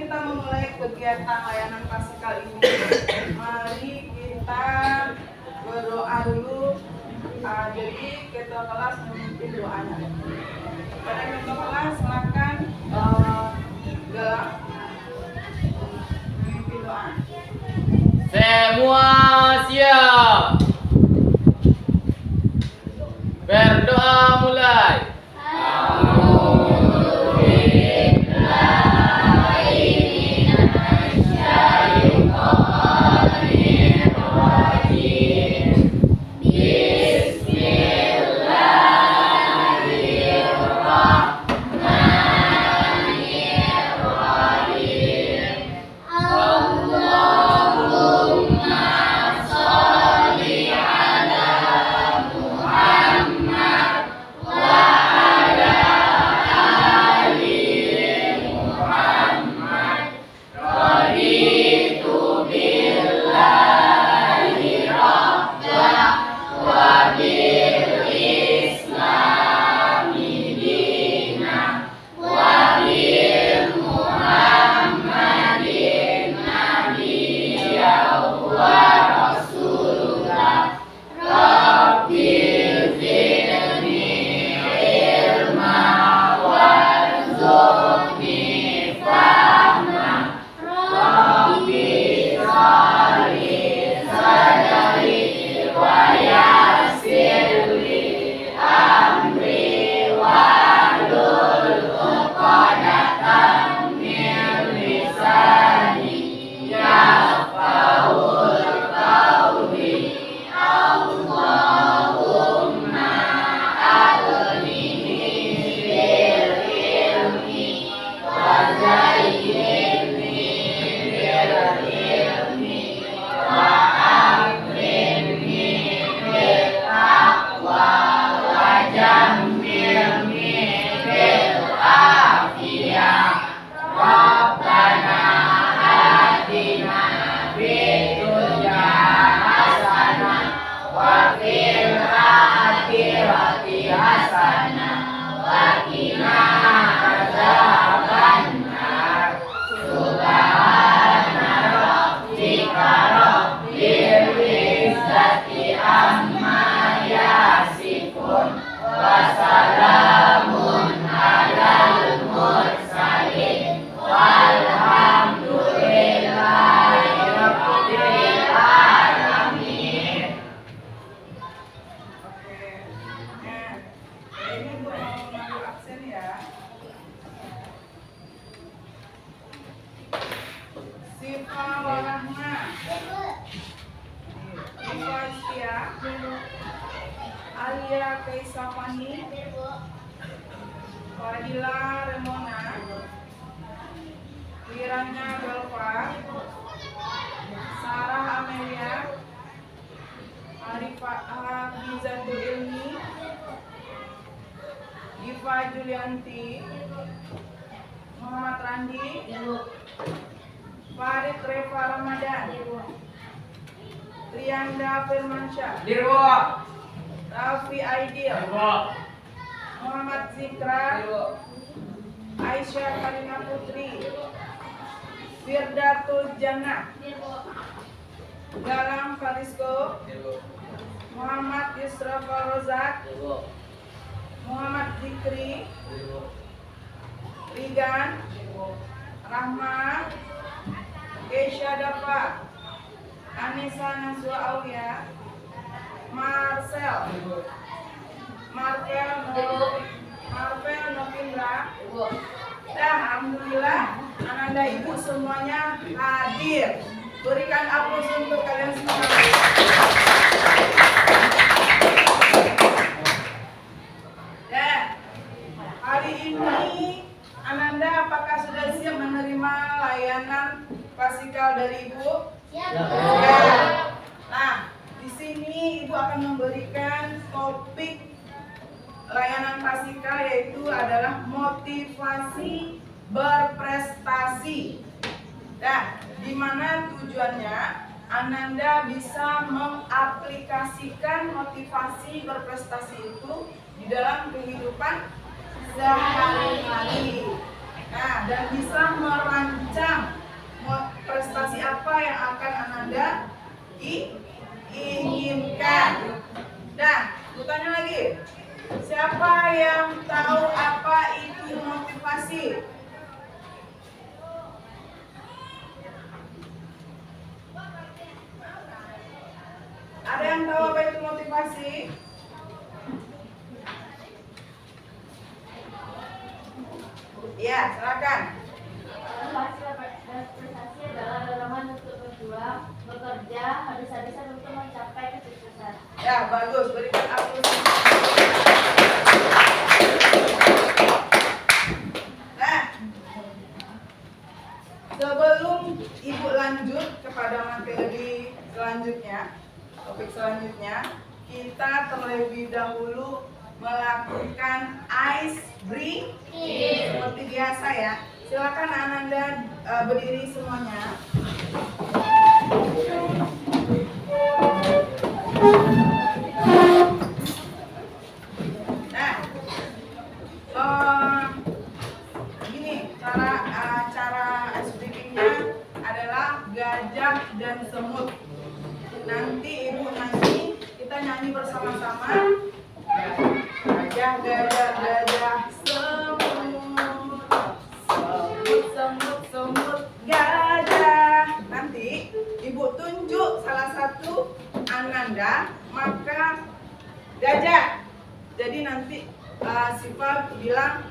kita memulai kegiatan layanan Paskah ini, mari kita berdoa dulu. Jadi ketua kelas memimpin doanya. Pada ketua kelas silakan Galang memimpin doa. Semua siap. Berdoa mulai. Alia Kaisafani, Fadila Remona, Wiranya Belva, Sarah Amelia, Hafizantul Ilmi, Diva Julianti, Muhammad Randi, Farid Reva Ramadan, Trianda Firmansyah, Raffi Aidil, Muhammad Zikra, Aisyah Karina Putri, Firdatul Jannah, Galang Farisko, Muhammad Yusrafa Rozak, Muhammad Zikri, Rigan, Rahma, Keisha Dafa, Anissa Nazwa Aulia, Marvel Novindra. Dan alhamdulillah Ananda ibu semuanya hadir. Berikan aplaus untuk kalian semua. Dan hari ini Ananda apakah sudah siap menerima layanan Paskah dari ibu? Siap. Nah, di sini ibu akan memberikan topik layanan Paskah, yaitu adalah motivasi berprestasi. Dan di mana tujuannya Ananda bisa mengaplikasikan motivasi berprestasi itu di dalam kehidupan sehari-hari. Nah, dan bisa merancang prestasi apa yang akan Ananda inginkan. Nah, aku tanya lagi. Siapa yang tahu apa itu motivasi? Ada yang tahu apa itu motivasi? Ya, silakan. Motivasi dan prestasi adalah dorongan untuk berjuang, bekerja, habis-habisan untuk mencapai kesuksesan. Ya, bagus. Berikan aplaus. Nah, sebelum Ibu lanjut kepada materi selanjutnya, topik selanjutnya, kita terlebih dahulu melakukan ice breathing seperti biasa ya. Silakan Ananda berdiri semuanya. Nah, gini cara ice breathingnya adalah gajah dan semut. Nanti Ibu nyanyi, kita nyanyi bersama-sama. Gajah, gajah, gajah, semut, semut, semut, gajah. Nanti Ibu tunjuk salah satu Ananda, maka gajah. Jadi nanti Sifat bilang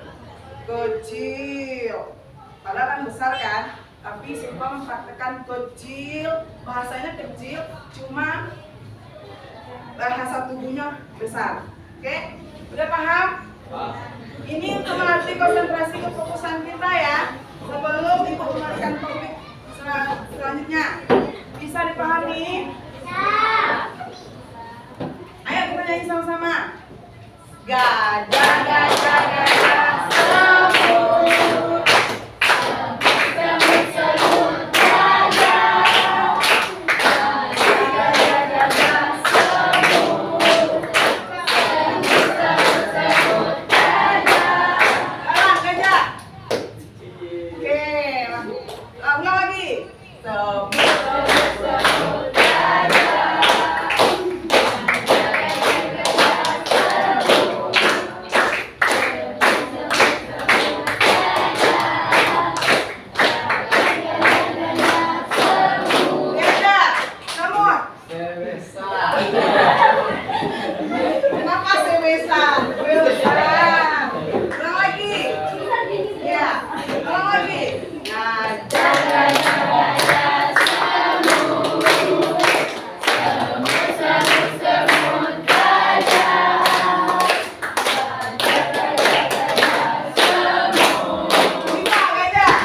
kecil, padahal kan besar kan, tapi Sifat mempraktekkan kecil, bahasanya kecil, cuma bahasa tubuhnya besar. Oke, udah paham? Ini untuk melatih konsentrasi kefokusan kita ya. Sebelum Ibu memberikan topik selanjutnya, bisa dipahami? Ayo kita nyanyi sama-sama. Gajah, gajah, gajah, semut, semut, semut, gajah. Gajah, gajah, gajah, semut, semut, semut, gajah. Ulang, gajah. Oke, ulang lagi. Semut, semut, semut, gajah. Kenapa saya besar? Besar. Ulang lagi. Ya, ulang lagi. Gajah, gajah, gajah, semut, semut, semut, semut, gajah. Gajah, gajah, gajah, semut. Lima, gajah.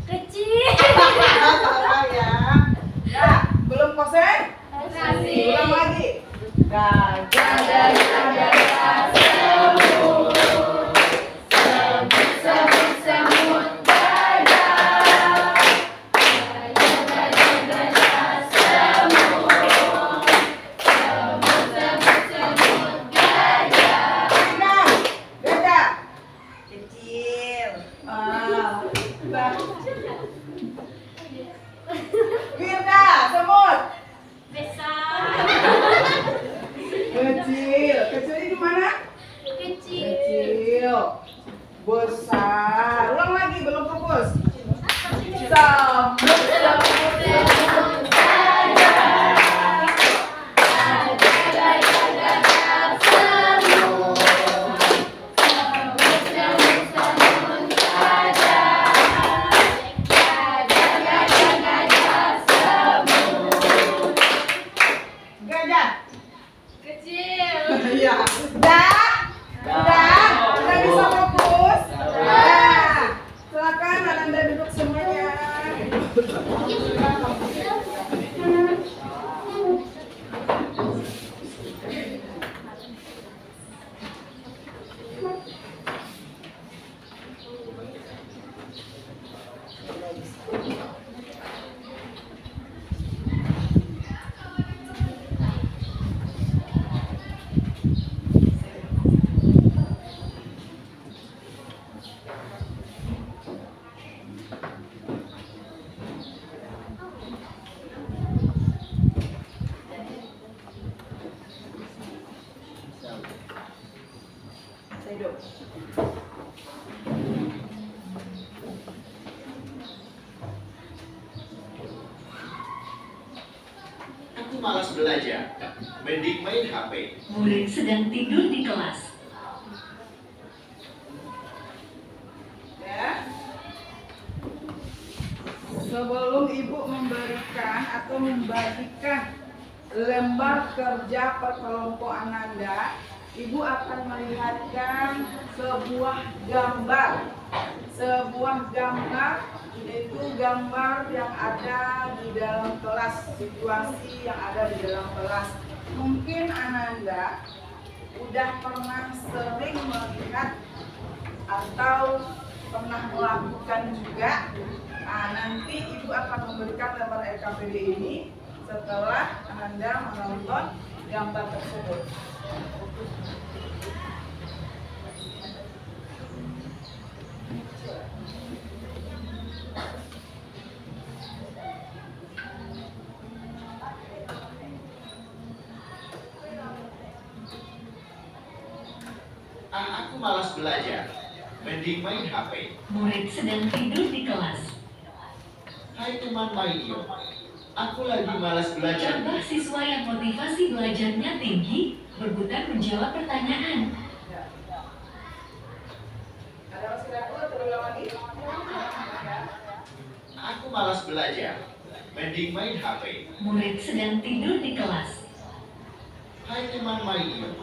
Kecil. Salah ya. Ya, belum kosen? Ulang lagi. Gajah, gajah, gajah, semut, semut, semut, semut, gajah. Gajah, gajah, gajah, semut, semut, semut, semut, gajah. Enam, gajah. Kecil. Wirda, semut. Besar. Kecil. Kecil ini mana? Kecil. Kecil. Besar. Ulang lagi, belum fokus. Semut, semut, semut, gajah. Gajah, gajah, gajah, semut, semut, semut, semut, gajah. Gajah, gajah, gajah, semut. Gajah. Kecil. Iya. Udah bisa fokus. Nah, silakan Ananda duduk semuanya. Aku malas belajar, mending main HP. Murid sedang tidur di kelas. Ya. Sebelum ibu memberikan atau membagikan lembar kerja perkelompokan Anda, ibu akan melihatkan sebuah gambar. Sebuah gambar itu gambar yang ada di dalam kelas, situasi yang ada di dalam kelas. Mungkin Ananda udah pernah sering melihat atau pernah melakukan juga. Nah, nanti ibu akan memberikan lembar LKPD ini setelah Anda menonton gambar tersebut. Aku malas belajar, mending main HP. Murid sedang tidur di kelas. Hai teman Maidio, aku lagi malas belajar. Contoh siswa yang motivasi belajarnya tinggi, berebutan menjawab pertanyaan. Ada masih ragu atau berulang lagi? Aku malas belajar, mending main HP. Murid sedang tidur di kelas. Hai teman Maidio,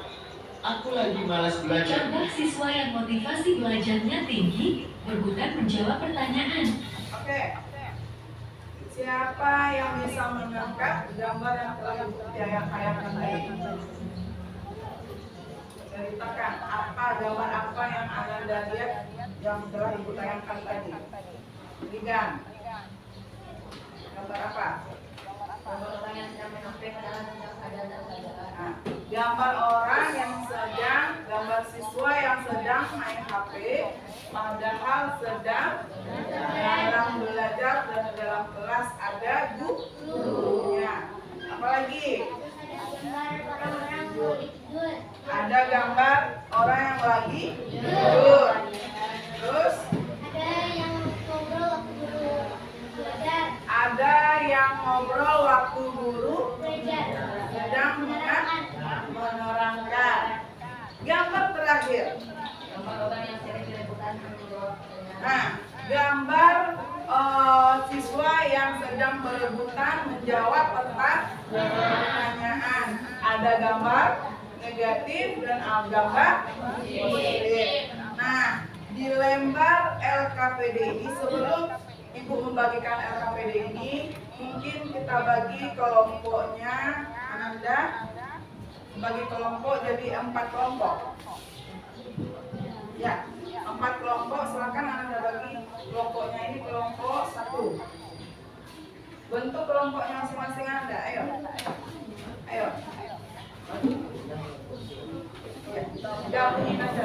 aku lagi malas belajar. Contoh siswa yang motivasi belajarnya tinggi, berebutan menjawab pertanyaan. Oke. Siapa yang bisa menangkap gambar yang telah ibu tayangkan tadi? Ceritakan apa gambar apa yang Anda lihat yang telah ibu tayangkan tadi. Ligan. Gambar apa? Gambar orang yang sedang main HP padahal sedang ada dalam keadaan. Nah, gambar orang yang sedang, gambar siswa yang sedang main HP, padahal sedang dalam belajar dan dalam kelas ada gurunya. Apalagi Gambar orang-orang lagi tidur. ada gambar orang yang lagi tidur. Terus Ada yang ngobrol waktu guru belajar. ada yang ngobrol waktu guru Belajar. sedang menerangkan. Gambar terakhir. Gambar orang yang sering berebutan menjawab pertanyaan. Nah, gambar siswa yang sedang berebutan menjawab pertanyaan. Ada gambar negatif dan gambar positif. Nah, di lembar LKPD ini sebelum ibu membagikan LKPD ini, mungkin kita bagi kelompoknya. Ananda bagi kelompok jadi 4 kelompok. Ya, 4 kelompok. Silakan Anda bagi kelompoknya ini kelompok 1. Bentuk kelompoknya masing-masing Anda. Ayo. Ayo. Ya, gabungin aja.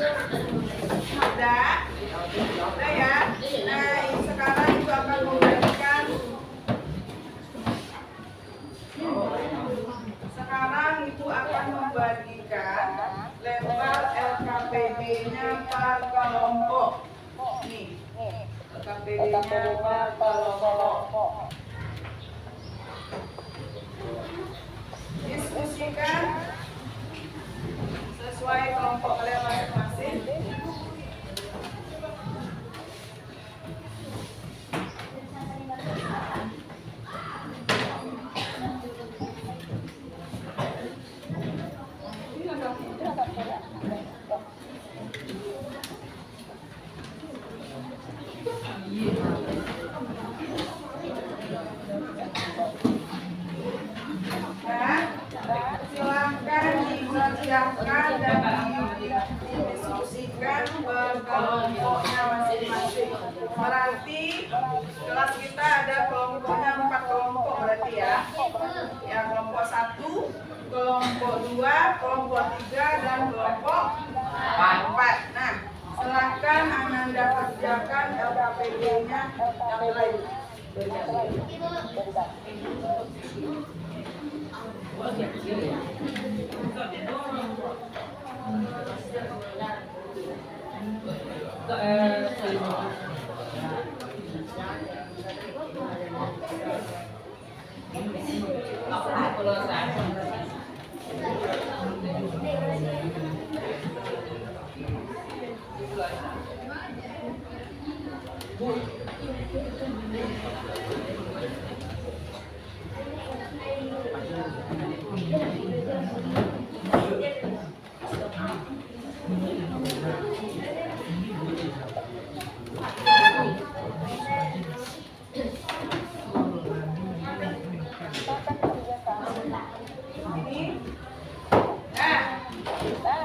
Udah ya. Nah, sekarang itu akan membagikan. Sekarang itu akan membagikan lebar LKPB-nya per kelompok. Nih, LKPB-nya per kelompok. Diskusikan sesuai kelompok kalian masing-masing. Silakan dikerjakan dan didiskusikan berkelompoknya masing-masing. Berarti kelas kita ada kelompoknya 4 kelompok berarti ya. Ya, kelompok 1, kelompok 2, kelompok 3 dan kelompok 4. Nah, silakan Ananda kerjakan LKPD-nya yang lain.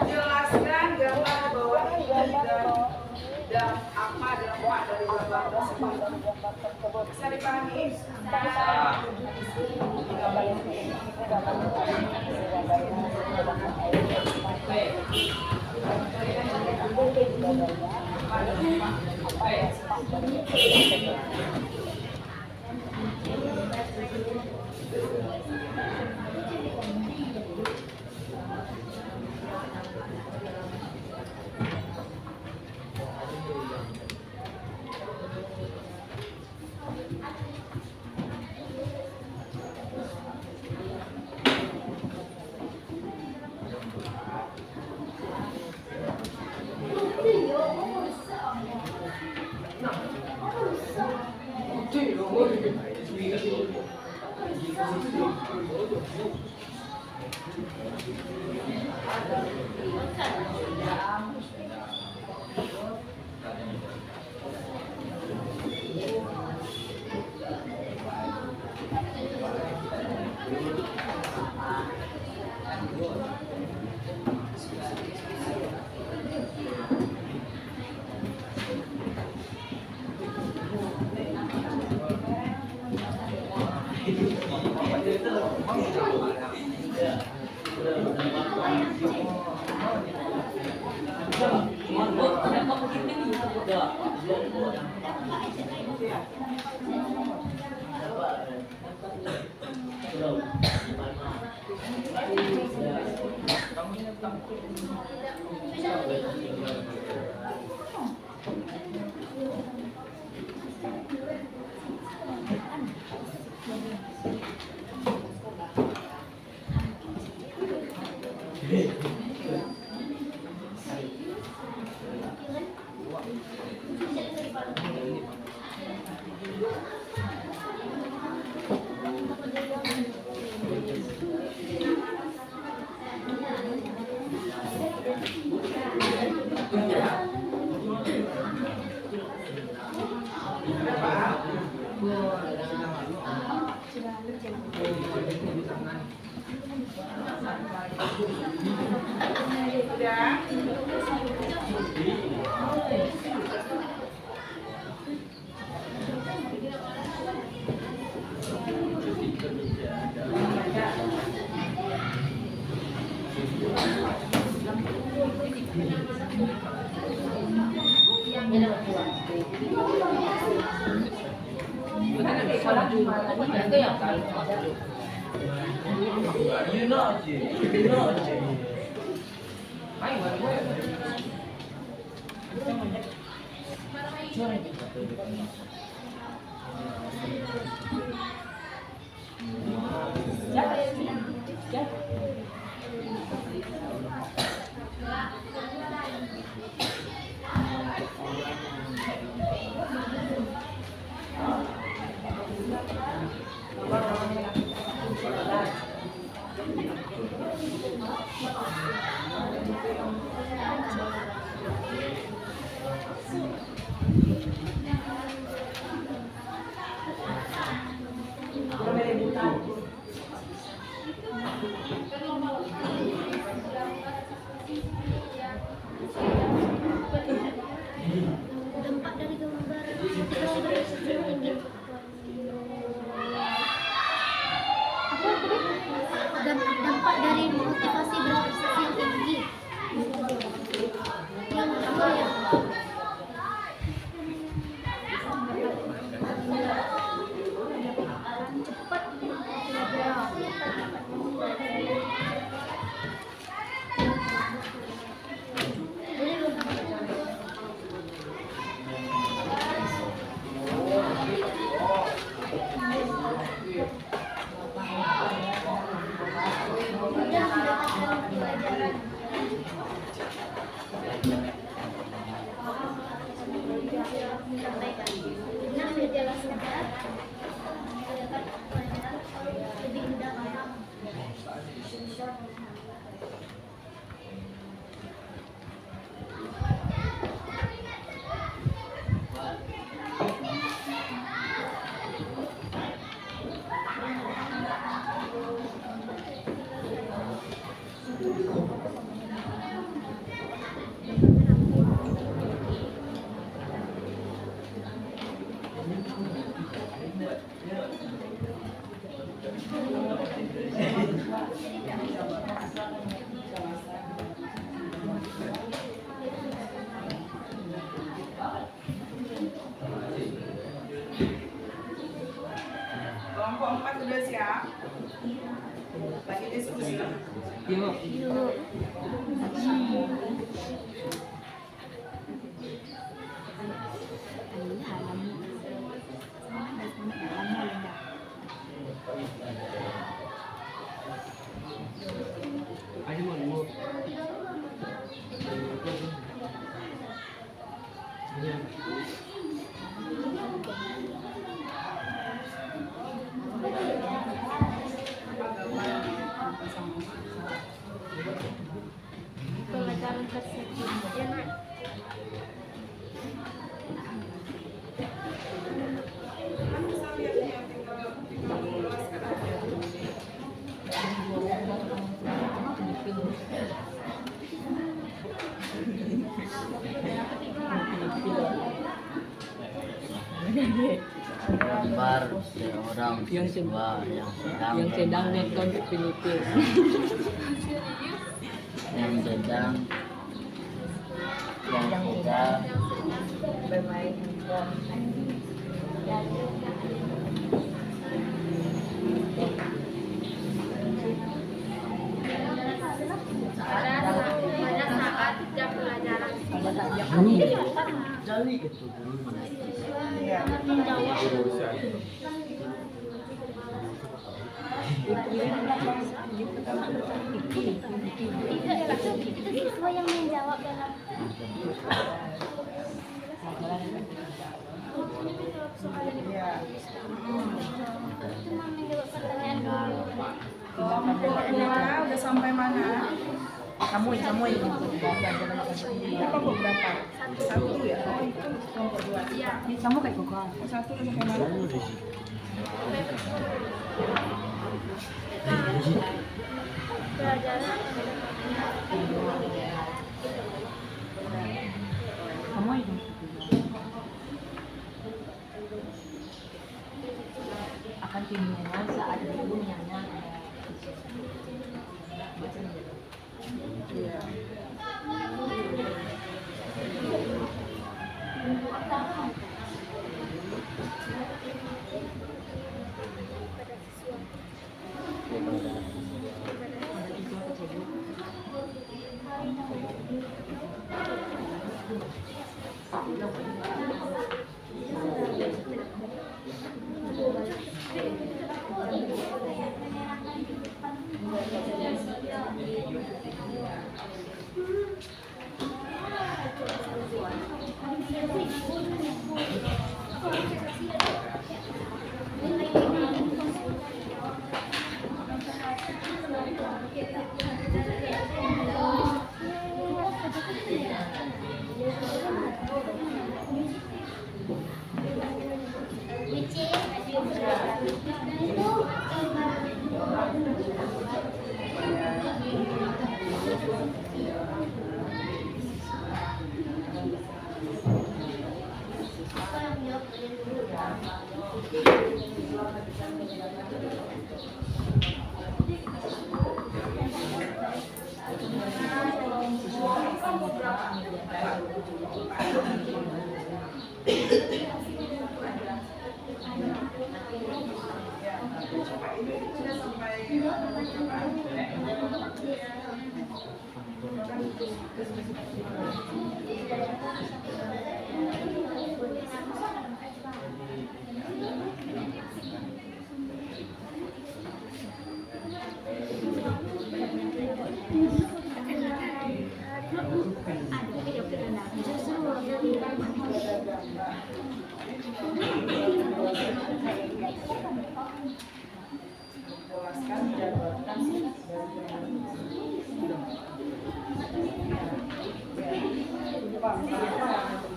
Jelaskan gambar bawah ini dan apa dampak dari gambar tersebut. Bisa dipahami? sekolah gimana? Itu yang paling Dampak dari gambar tinggi. Dampak dari motivasi berprestasi yang tinggi. Yang kedua ya. Cepat. Nah, berjalan sebentar. Lebih mudah paham. Kelompok 4 sudah siap? Lagi diskusi. Pelajaran tersebut. Kan bisa lihat nih yang tinggal luas kan ada. gambar seorang siswa yang sedang nonton Filipin. yang sedang Bermain handphone. Pada saat jam pelajaran jali gitu itu siswa yang menjawab dalam Iya. cuma menjawab pertanyaan dulu. Kelompok 2 udah sampai mana? Kamu ini. Kelompok berapa? Satu ya? Oh itu kelompok 2. Iya. Kamu kayak koko. Satu udah sampai mana? Pelajaran Kamu ini. Akan timbulnya saat dulunya Iya.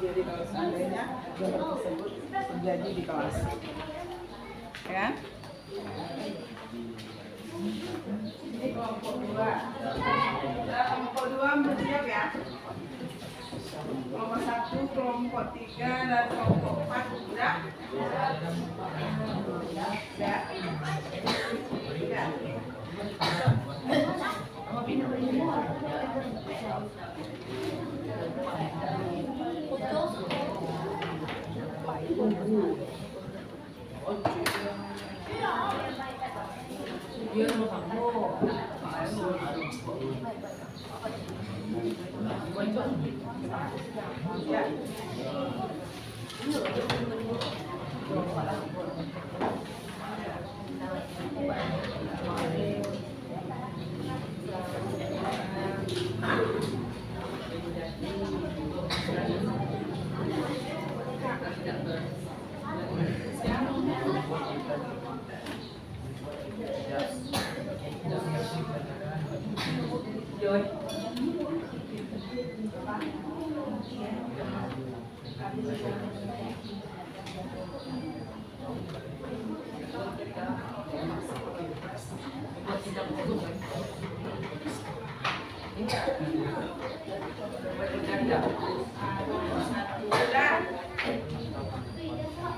Terjadi kalau seandainya gambar tersebut terjadi di kelas, ya. Ini kelompok 2. Kelompok 2 bersiap ya. Kelompok 1, kelompok 3 dan kelompok 4 sudah. Ya. Ya.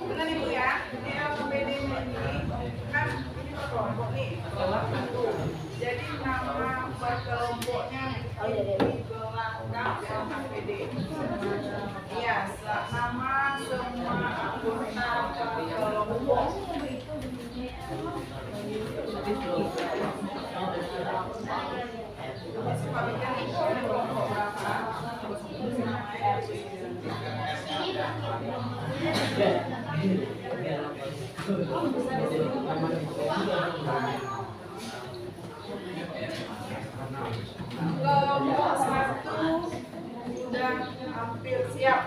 Benar Ibu ya, ini LPPD-nya ini kan ini per kelompok nih, kelompok 1. Jadi nama per kelompoknya di belakang LPPD. Iya, nama semua anggota per kelompok. Kelompok berapa? Kelompok 1 sudah hampir siap.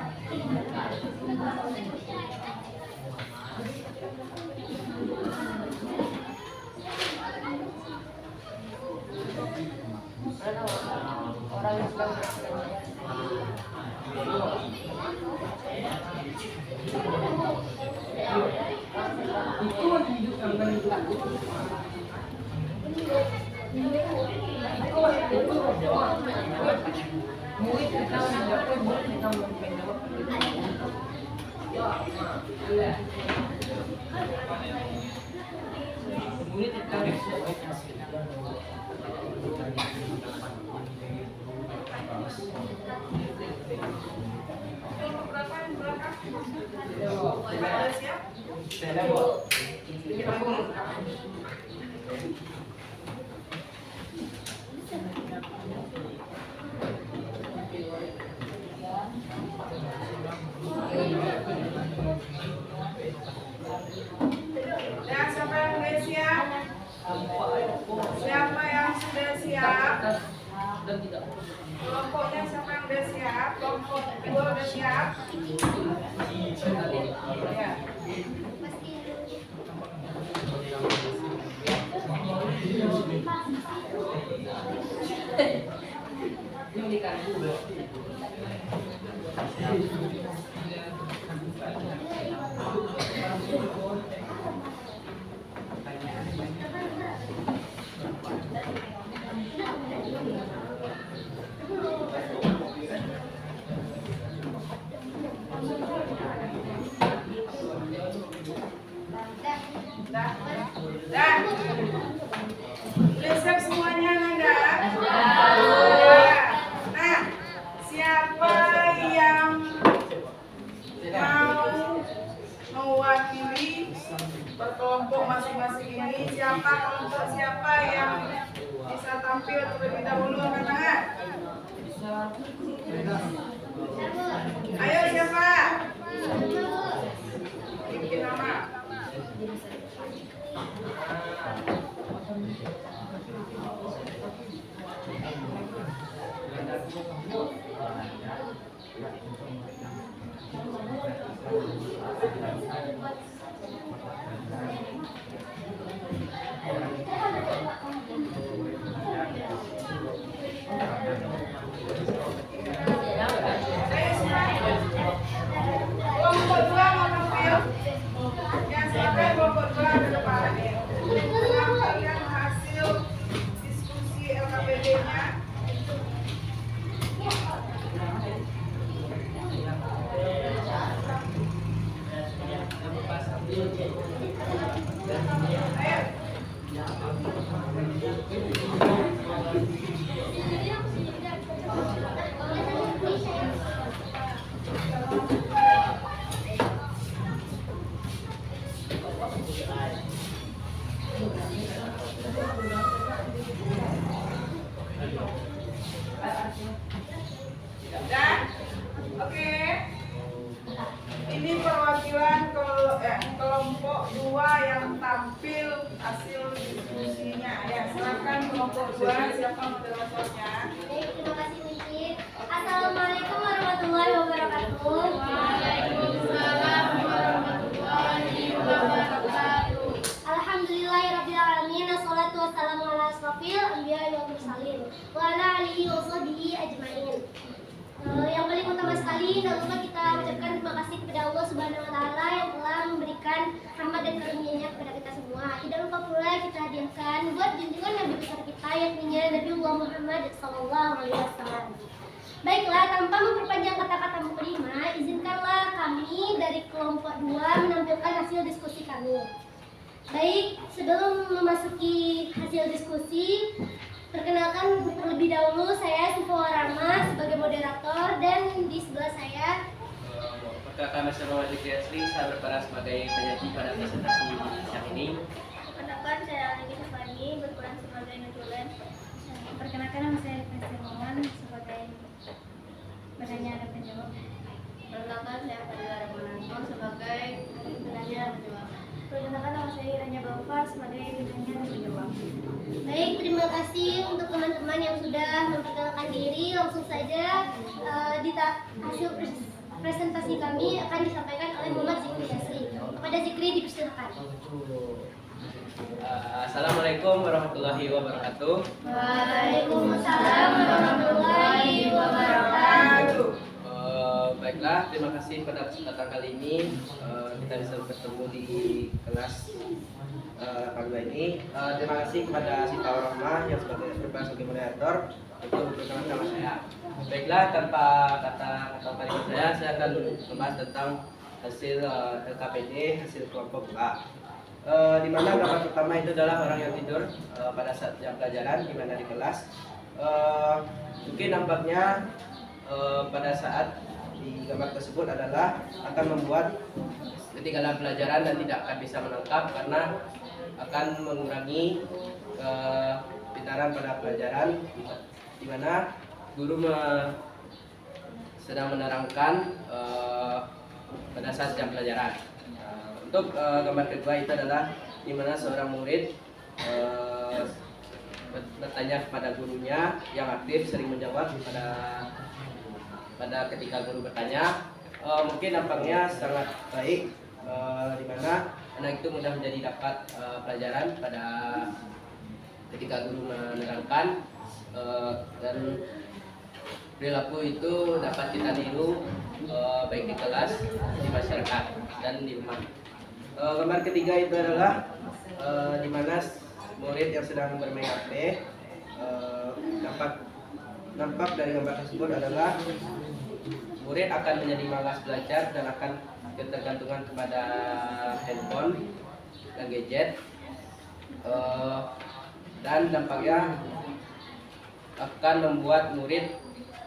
Dan siapa yang sudah siap? Siapa yang sudah siap? Kelompoknya siapa yang sudah siap? Kelompok 2 sudah siap? Ya. Dah. Udah siap semuanya, Nanda? Ya. Nah, siapa kelompok masing-masing ini kelompok siapa yang bisa tampil terlebih dahulu angkat tangan. Ayo siapa? Bikin nama. Kelompok 2 mau tampil. Yang silakan kelompok 2 ke depan. Menyampaikan hasil diskusi LKPD-nya. Dan oke. Ini perwakilan kelompok 2 yang tampil hasil diskusinya. Ya, silakan kelompok 2 siapa moderatornya? Baik, terima kasih Niki. Assalamualaikum warahmatullahi wabarakatuh. Waalaikumsalam warahmatullahi wabarakatuh. Alhamdulillahirabbil alamin. Wassalatu wassalamu ala asrofil anbiya'i wal mursalin wa ala alihi wa sahbihi ajmain. Yang paling utama sekali, tak lupa kita ucapkan terima kasih kepada Allah Subhanahu wa Ta'ala yang telah memberikan rahmat dan karunia-Nya kepada kita semua. Tidak lupa pula kita hadiahkan buat junjungan Nabi besar kita, yakni Nabi Muhammad SAW. Baiklah, tanpa memperpanjang kata-kata mukadimah, izinkanlah kami dari kelompok 2 menampilkan hasil diskusi kami. Baik, sebelum memasuki hasil diskusi, perkenalkan terlebih dahulu saya Sifwa Rama sebagai moderator, dan di sebelah saya Perkenalkan nama Zikri Asri, saya berperan sebagai penyaji pada presentasi siang ini. Perkenalkan saya Aliki Safani berperan sebagai Nujulen. Perkenalkan nama saya Kristi Roman sebagai penanya dan penjawab. Perkenalkan saya Fadila Ramananto sebagai penanya dan penjawab. Perkenalkan nama saya Iranya Baufar sebagai penanya dan penjawab. Baik, terima kasih untuk teman-teman yang sudah memperkenalkan diri. Langsung saja hasil presentasi kami akan disampaikan oleh Muhammad Zikri Asri. Kepada Zikri dipersilakan. Assalamualaikum warahmatullahi wabarakatuh. Waalaikumsalam warahmatullahi wabarakatuh. Baiklah, terima kasih pada kesempatan kali ini kita bisa bertemu di kelas kedua ini. Terima kasih kepada Sita Rahmah yang berperan sebagai moderator untuk memperkenalkan nama saya. Baiklah, tanpa kata kalimat saya akan membahas tentang hasil LKPD, hasil kelompok A. Di mana gambar pertama itu adalah orang yang tidur pada saat jam pelajaran, di mana di kelas. Mungkin nampaknya pada saat di gambar tersebut adalah akan membuat ketinggalan pelajaran dan tidak akan bisa menangkap karena akan mengurangi pintaran pada pelajaran, di mana guru sedang menerangkan pada saat jam pelajaran. Untuk gambar kedua itu adalah di mana seorang murid bertanya kepada gurunya yang aktif, sering menjawab pada ketika guru bertanya. Mungkin nampaknya sangat baik, di mana anak itu mudah menjadi dapat pelajaran pada ketika guru menerangkan, dan perilaku itu dapat kita niru baik di kelas, di masyarakat, dan di rumah. Gambar ketiga itu adalah di mana murid yang sedang bermain HP. Nampak dari gambar tersebut adalah murid akan menjadi malas belajar dan akan ketergantungan kepada handphone dan gadget, dan dampaknya akan membuat murid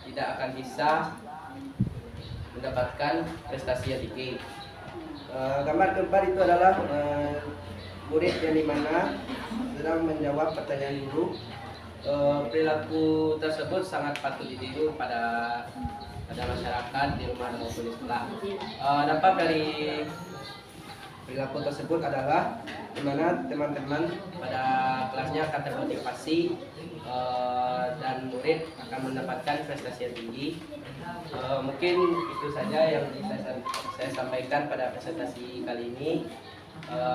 tidak akan bisa mendapatkan prestasi yang tinggi. Gambar keempat itu adalah murid yang dimana sedang menjawab pertanyaan guru. Perilaku tersebut sangat patut ditiru pada masyarakat di rumah maupun di sekolah. Dampak dari perilaku tersebut adalah di mana teman-teman pada kelasnya akan termotivasi dan murid akan mendapatkan prestasi yang tinggi. Mungkin itu saja yang saya sampaikan pada presentasi kali ini.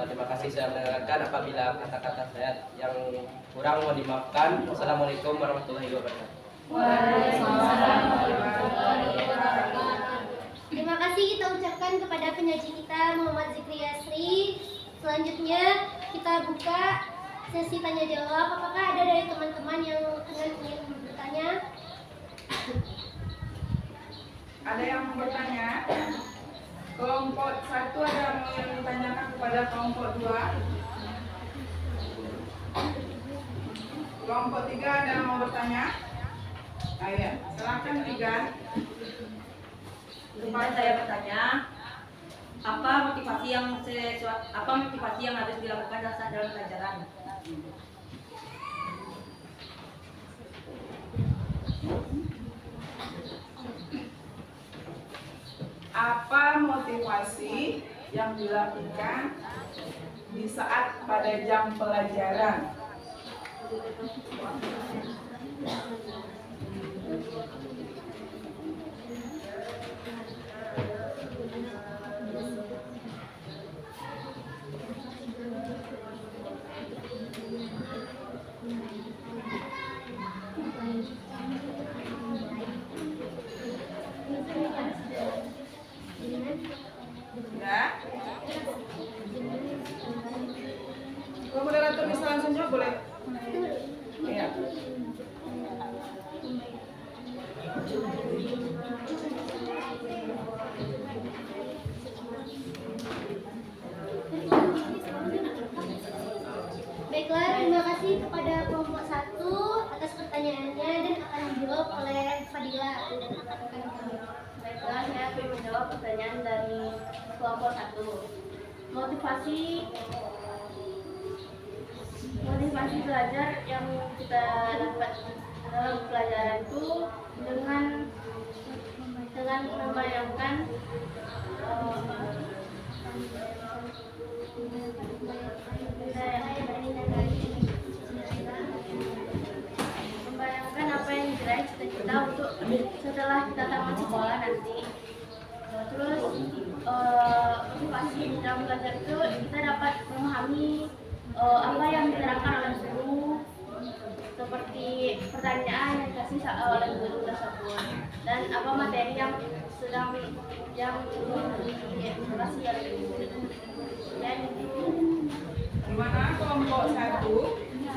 Terima kasih sudah mendengarkan. Apabila kata-kata saya yang kurang mohon dimaafkan. Wassalamualaikum warahmatullahi wabarakatuh. Terima kasih kita ucapkan kepada penyaji kita Muhammad Zikri Yasri. Selanjutnya kita buka sesi tanya jawab. Apakah ada dari teman-teman yang ingin bertanya? Ada yang mau bertanya? Kelompok 1 ada yang ditanyakan kepada kelompok 2. Kelompok 3 ada yang mau bertanya? Ayo, silakan 3. Kemarin saya bertanya, apa motivasi yang harus dilakukan dalam pelajaran? Apa motivasi yang dilakukan di saat pada jam pelajaran? Ya. Kalau moderator bisa langsung jawab boleh. Iya. Baiklah, terima kasih kepada kelompok 1 atas pertanyaannya dan akan dijawab oleh Fadila. Baiklah, saya akan menjawab pertanyaan dari kelompok 1. Motivasi belajar yang kita dapat dalam pelajaran itu dengan membayangkan apa yang diraih cita-cita untuk setelah kita tamat sekolah nanti. Terus motivasi dalam belajar itu kita dapat memahami apa yang diterangkan oleh guru, seperti pertanyaan yang dikasih oleh guru tersebut dan apa materi yang sedang dikasih oleh guru. Dan itu. Gimana kelompok 1?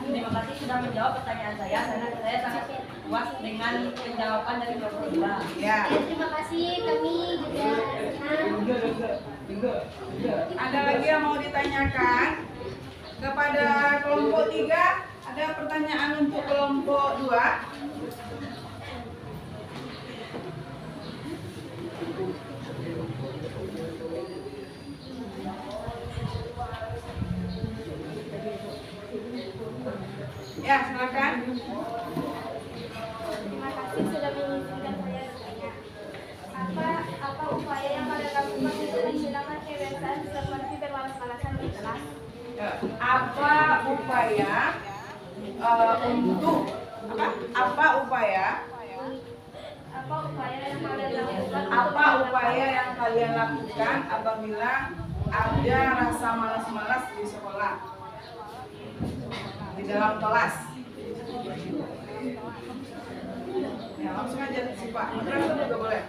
Terima kasih sudah menjawab pertanyaan saya karena saya sangat puas dengan penjawaban dari kelompok 2. Ya. Terima kasih, kami juga senang. Ada lagi yang mau ditanyakan kepada kelompok 3? Ada pertanyaan untuk kelompok 2? Ya, silakan. Terima kasih sudah mengizinkan saya bertanya. Apa upaya yang kalian lakukan untuk menghilangkan kebiasaan seperti bermalas-malasan di kelas? Apa upaya untuk apa upaya yang kalian lakukan? Apa upaya yang kalian lakukan apabila ada rasa malas-malas di sekolah, di dalam kelas? Ya, langsung aja sih Pak. Moderator juga boleh.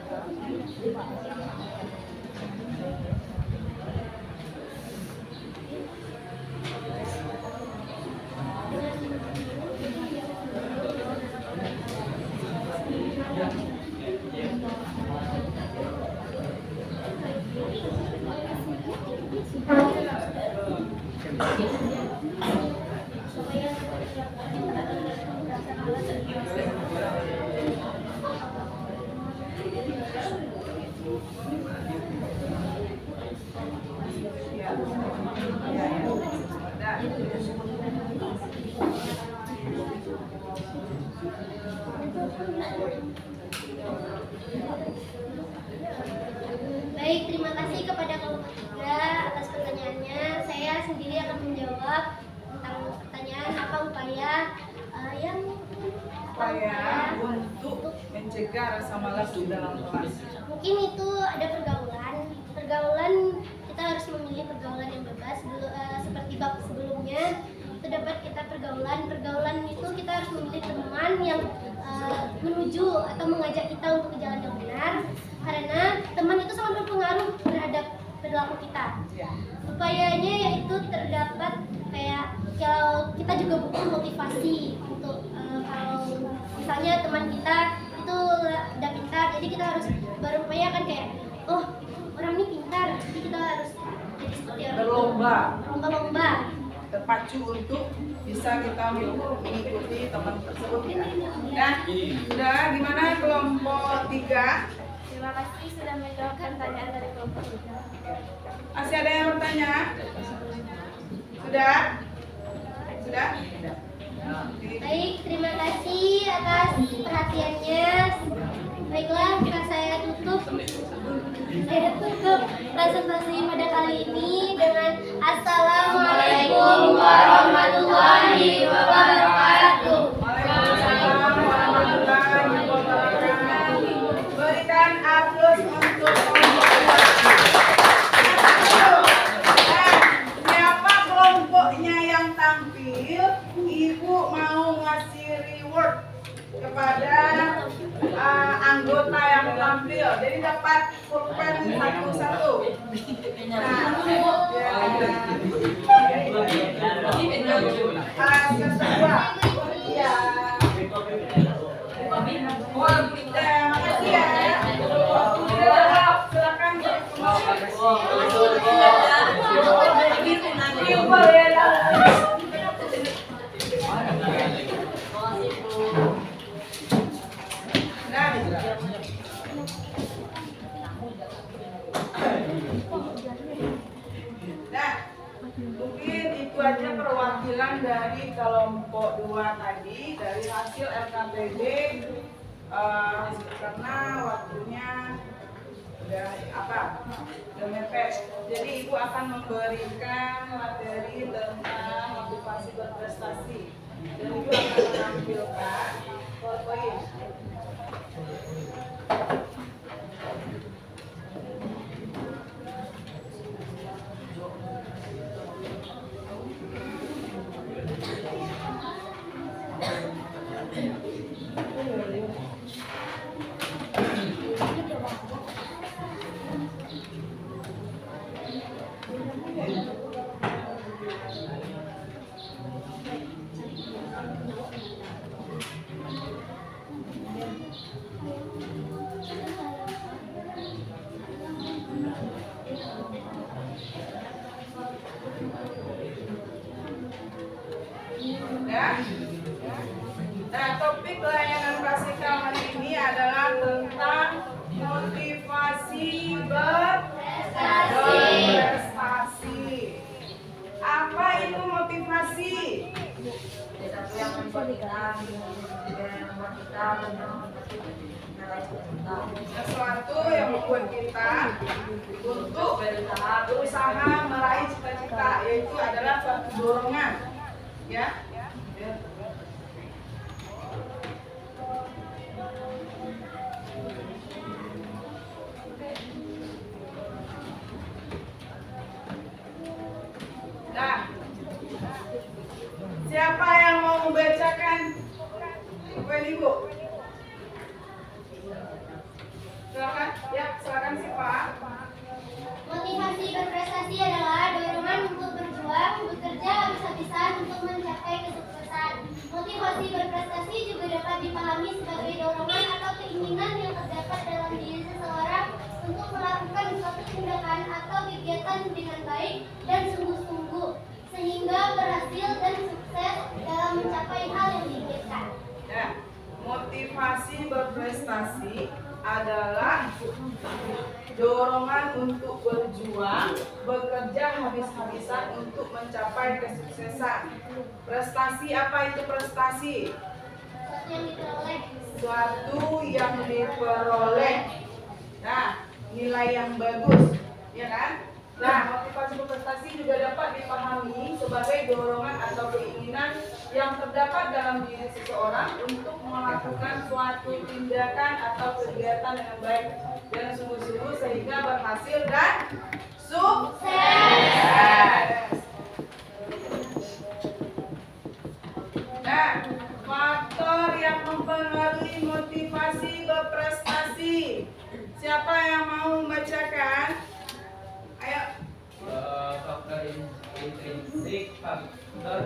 Dah. Baik, terima kasih kepada kelompok 3 atas pertanyaannya. Saya sendiri akan menjawab tentang pertanyaan apa upaya untuk mencegah rasa malas di dalam kelas. Mungkin itu ada pergaulan kita harus memilih pergaulan yang bebas. Seperti bab sebelumnya itu dapat kita pergaulan itu kita harus memilih teman yang menuju atau mengajak kita untuk ke jalan yang benar, karena teman itu sangat berpengaruh terhadap perilaku kita. Upayanya yaitu terdapat kayak kalau kita juga butuh motivasi untuk kalau misalnya teman kita itu udah pintar, jadi kita harus berupaya kan kayak oh orang ini pintar, jadi kita harus jadi seperti orang itu. Berlomba Terpacu untuk bisa kita mengikuti teman tersebut ya. Nah, sudah gimana kelompok 3? Terima kasih sudah menjawab pertanyaan dari kelompok 3. Masih ada yang bertanya? Sudah? Sudah? Baik, terima kasih atas perhatiannya. Baiklah, saya tutup presentasi pada kali ini dengan Assalamualaikum warahmatullahi wabarakatuh. Waalaikumsalam warahmatullahi wabarakatuh. Berikan aplaus untuk siapa kelompoknya yang tampil, Ibu mau ngasih reward kepada anggota yang tampil. Jadi dapat pulpen satu-satu. Kedua. Iya. Makasih ya. Silakan. Nah, mungkin itu aja perwakilan dari kelompok 2 tadi dari hasil LKPD karena waktunya udah mepet. Jadi Ibu akan memberikan materi tentang motivasi berprestasi dan Ibu akan menampilkan PowerPoint. Nah, topik layanan klasikal hari ini adalah tentang motivasi berprestasi. Apa itu motivasi? Yang membuat sesuatu yang membuat kita untuk berusaha meraih cita-cita, yaitu adalah suatu dorongan, ya. Nah, siapa yang mau membacakan buku Ibu? Silakan, ya, silakan sih Pak. Motivasi berprestasi adalah dorongan untuk berjuang, bekerja habis-habisan untuk mencapai kesuksesan. Motivasi berprestasi juga dapat dipahami sebagai dorongan atau keinginan yang terdapat dalam diri seseorang untuk melakukan suatu tindakan atau kegiatan dengan baik dan sungguh-sungguh, sehingga berhasil dan sukses dalam mencapai hal yang diinginkan. Ya, motivasi berprestasi adalah dorongan untuk berjuang, bekerja habis-habisan untuk mencapai kesuksesan. Prestasi, apa itu prestasi? Suatu yang diperoleh. Nah, nilai yang bagus, ya kan? Nah, motivasi berprestasi juga dapat dipahami sebagai dorongan atau keinginan yang terdapat dalam diri seseorang untuk melakukan suatu tindakan atau kegiatan dengan baik dan sungguh-sungguh sehingga berhasil dan sukses. Nah, faktor yang mempengaruhi motivasi berprestasi. Siapa yang mau membacakan? Ayo. Faktor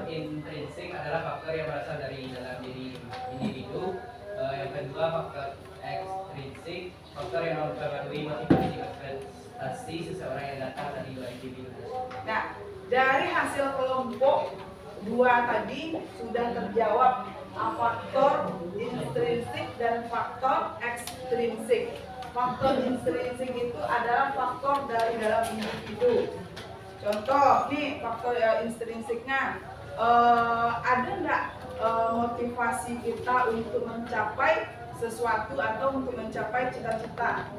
intrinsik adalah faktor yang berasal dari dalam diri individu. Yang kedua, faktor ekstrinsik, faktor yang mempengaruhi motivasi prestasi seseorang yang datang dari dua individu. Nah, dari hasil kelompok dua tadi sudah terjawab faktor intrinsik dan faktor ekstrinsik. Faktor intrinsik itu adalah faktor dari dalam individu. Contoh nih faktor intrinsiknya, ada nggak motivasi kita untuk mencapai sesuatu atau untuk mencapai cita-cita?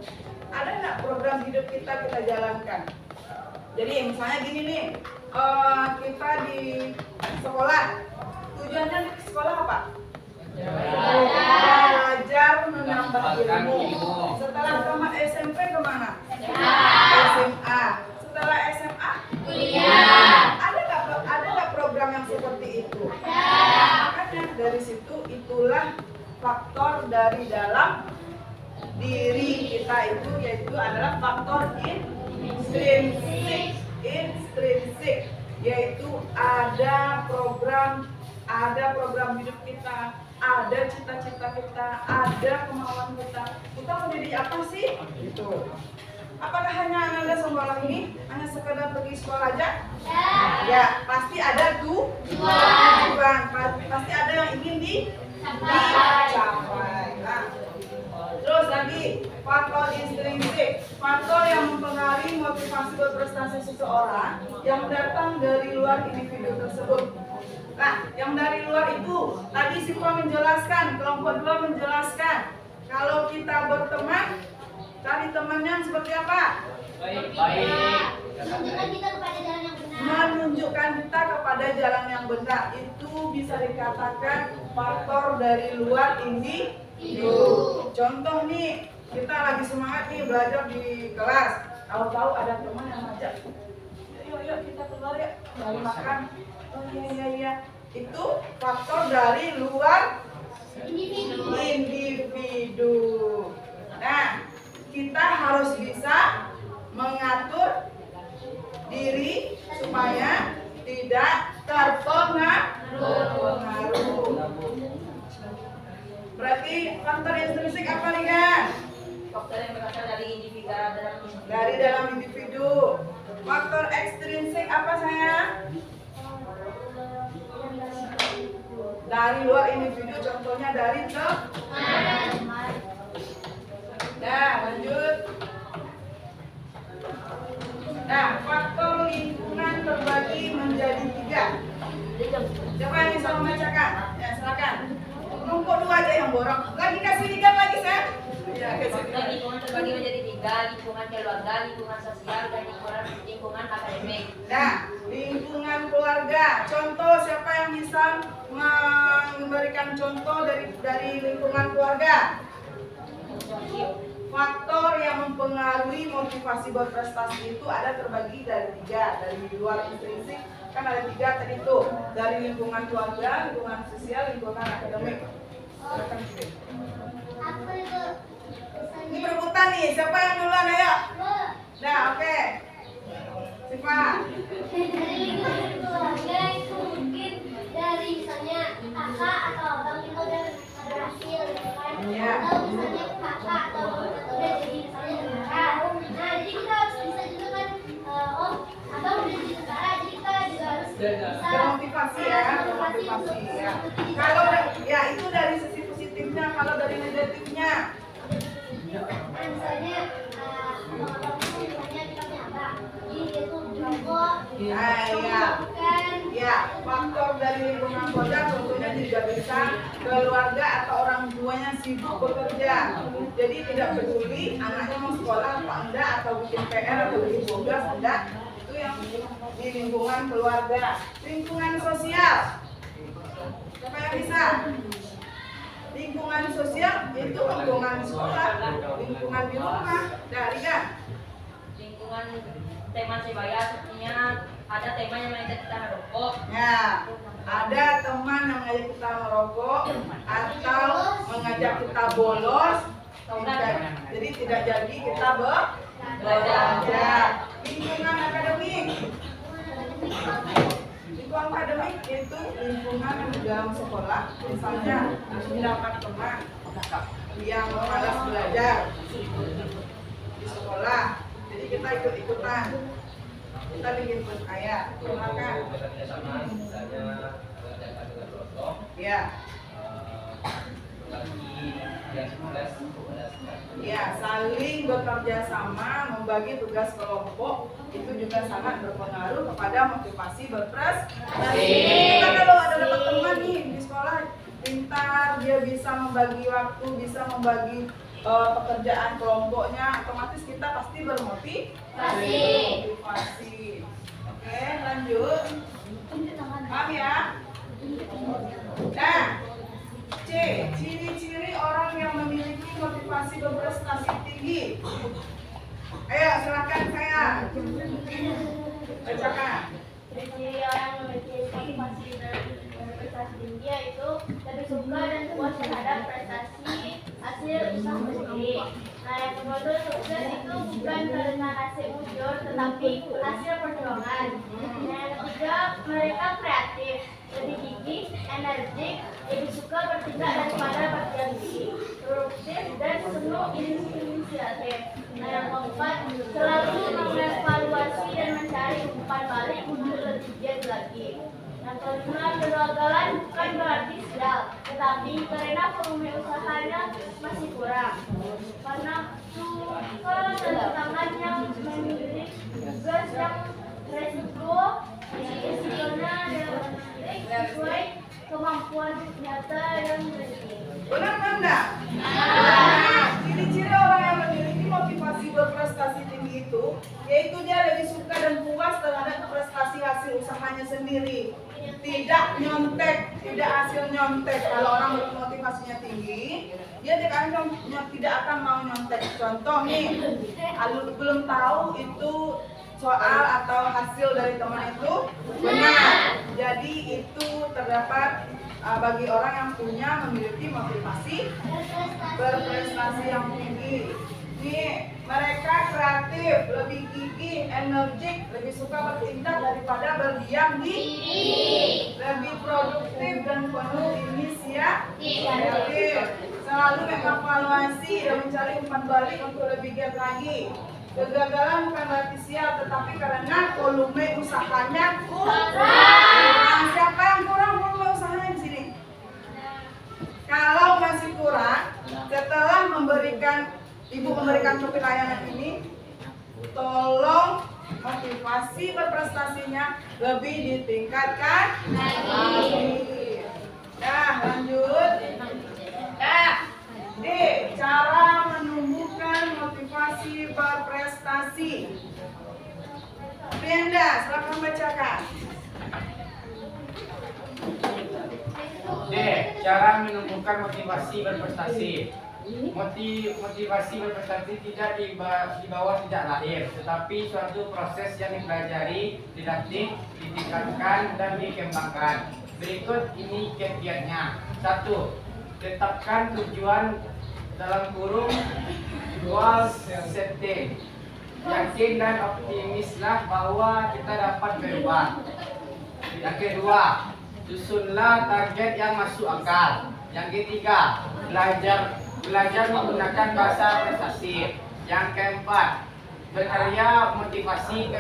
Ada nggak program hidup kita jalankan? Jadi misalnya gini nih, kita di sekolah, tujuannya di sekolah apa? Belajar menambah ilmu. Setelah tamat SMP kemana? SMA. Setelah SMA kuliah. Ada nggak program yang seperti itu? Makanya dari situ itulah faktor dari dalam diri kita itu, yaitu adalah faktor intrinsik. Intrinsik yaitu ada program hidup kita, ada cita-cita kita, ada kemauan kita. Kita mau jadi apa sih? Gitu. Apakah hanya Anda sekolah ini hanya sekedar pergi sekolah aja? Ya, pasti ada tujuan. Pasti ada yang ingin dicapai. Nah, terus lagi faktor intrinsik, faktor yang mempengaruhi motivasi berprestasi seseorang yang datang dari luar individu tersebut. Nah, yang dari luar itu tadi Sifwa menjelaskan, kelompok 2 menjelaskan kalau kita berteman, cari teman yang seperti apa? Baik. Menunjukkan kita kepada jalan yang benar. Menunjukkan kita kepada jalan yang benar. Itu bisa dikatakan faktor dari luar individu. Contoh nih, kita lagi semangat nih belajar di kelas. Tahu-tahu ada teman yang ngajak, yuk kita keluar ya, cari makan. Oh iya. Itu faktor dari luar individu. Nah, kita harus bisa mengatur diri supaya tidak terpengaruh. Berarti faktor intrinsik apa nih kan? Faktor yang berasal dari individu Dari dalam individu. Faktor ekstrinsik apa sayang? Dari luar individu, contohnya dari teman. Nah, lanjut. Nah, faktor lingkungan terbagi menjadi 3. Siapa yang bisa membacakan? Ya, silakan. Kelompok 2 aja yang borong. Lagi kasih lihat lagi, Sen. Ya, kasih lihat. lingkungan terbagi menjadi 3, lingkungan keluarga, lingkungan sosial, dan lingkungan akademik. Nah, lingkungan keluarga. Contoh siapa yang bisa memberikan contoh dari lingkungan keluarga? Faktor yang mempengaruhi motivasi berprestasi itu ada terbagi dari 3. Dari luar intrinsik kan ada 3 tadi itu. Dari lingkungan keluarga, lingkungan sosial, lingkungan akademik. Silakan, Sri. Apa itu? Ini perebutan nih, siapa yang duluan ayo? Nah, oke. Siapa? Dari lingkungan keluarga itu mungkin dari misalnya kakak atau abang kita udah berhasil gitu kan. Iya. Atau misalnya kakak atau abang kita udah jadi misalnya tentara. Nah, jadi kita harus bisa juga kan, oh abang udah jadi tentara, jadi kita juga harus bisa Termotivasi ya, termotivasi ya. Kalau ya itu dari sisi positifnya, kalau dari negatifnya misalnya misalnya kita nyata, jadi dia tuh rokok, Ya, faktor dari lingkungan keluarga tentunya juga bisa keluarga atau orang tuanya sibuk bekerja. Jadi tidak peduli anaknya mau sekolah apa enggak, atau bikin PR atau bikin tugas enggak. Itu yang di lingkungan keluarga. Lingkungan sosial. Siapa yang bisa? Lingkungan sosial itu lingkungan sekolah, lingkungan di rumah. Dari kan? Lingkungan tema sebaya sepertinya ada tema yang mengajak kita merokok. Ya, ada teman yang mengajak kita merokok atau mengajak kita bolos. Jadi tidak jadi kita belajar. Lingkungan akademik. Lingkungan akademik itu lingkungan di dalam sekolah. Misalnya mendapat teman yang malas belajar di sekolah. Jadi kita ikut-ikutan. Kita bikin ayat. Silakan. Ya. Ya, saling bekerja sama, membagi tugas kelompok itu juga sangat berpengaruh kepada motivasi berprestasi. Kita kalau ada dapat teman nih di sekolah pintar, dia bisa membagi waktu, bisa membagi pekerjaan kelompoknya, otomatis kita pasti bermotivasi. Oke, lanjut. Paham ya? Nah, C, ciri-ciri orang yang memiliki motivasi berprestasi tinggi. Ayo, silakan saya. Bacakan. Ciri orang yang memiliki motivasi berprestasi tinggi yaitu lebih suka dan puas terhadap prestasi hasil usaha sendiri. Nah, yang kedua itu sukses itu bukan karena hasil mujur tetapi hasil perjuangan. Nah, yang ketiga mereka kreatif, lebih gigih, energik, lebih suka bertindak daripada berdiam diri, produktif dan penuh inisiatif. Nah, yang keempat selalu mengevaluasi dan mencari umpan balik untuk lebih giat lagi. Yang kelima, kegagalan bukan berarti sial, tetapi karena volume usahanya masih kurang. Karena suka tantangan yang memiliki tugas yang resikonya sesuai kemampuan nyata yang dimiliki. Benar kan enggak? Nah, ciri-ciri orang yang memiliki motivasi berprestasi tinggi itu yaitu dia lebih suka dan puas terhadap prestasi hasil usahanya sendiri. Tidak nyontek, tidak hasil nyontek. Kalau orang motivasinya tinggi, dia tidak akan mau nyontek. Contoh nih, belum tahu itu soal atau hasil dari teman itu benar. Jadi itu terdapat bagi orang yang memiliki motivasi berprestasi yang tinggi. Nih, mereka kreatif, lebih gigih, energik, lebih suka bertindak daripada berdiam diri, lebih produktif dan penuh inisiatif, selalu mengevaluasi dan mencari umpan balik untuk lebih giat lagi. Kegagalan bukan berarti sial, tetapi karena volume usahanya kurang. Siapa yang kurang volume usahanya di sini? Kalau masih kurang, setelah Ibu memberikan topik layanan ini, tolong motivasi berprestasinya lebih ditingkatkan lagi. Nah, lanjut. Nah, D, cara menumbuhkan motivasi berprestasi. Brenda, silakan bacakan. D, cara menumbuhkan motivasi berprestasi. Motivasi berprestasi tidak dibawa sejak lahir, tetapi suatu proses yang dipelajari, dilatih, ditingkatkan, dan dikembangkan. Berikut ini kiat-kiatnya. 1. Tetapkan tujuan dalam kurung goal setting. Yakin dan optimislah bahwa kita dapat berubah. Yang kedua, susunlah target yang masuk akal. Yang ketiga, belajar menggunakan bahasa prestasi. Yang keempat, berkarya motivasi.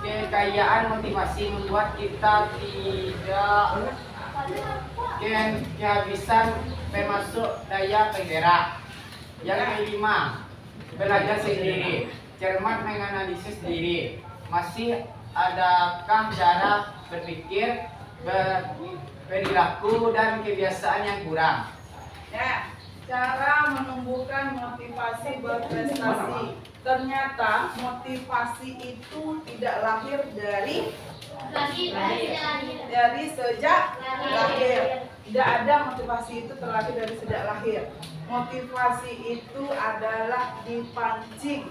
Kekayaan motivasi membuat kita tidak kehabisan termasuk daya penggerak. Yang kelima, belajar sendiri, cermat menganalisis diri. Masih adakah cara berpikir, perilaku dan kebiasaan yang kurang? Ya, cara menumbuhkan motivasi berprestasi. Ternyata motivasi itu tidak lahir dari sejak lahir. Tidak ada motivasi itu terlahir dari sejak lahir. Motivasi itu adalah dipancing,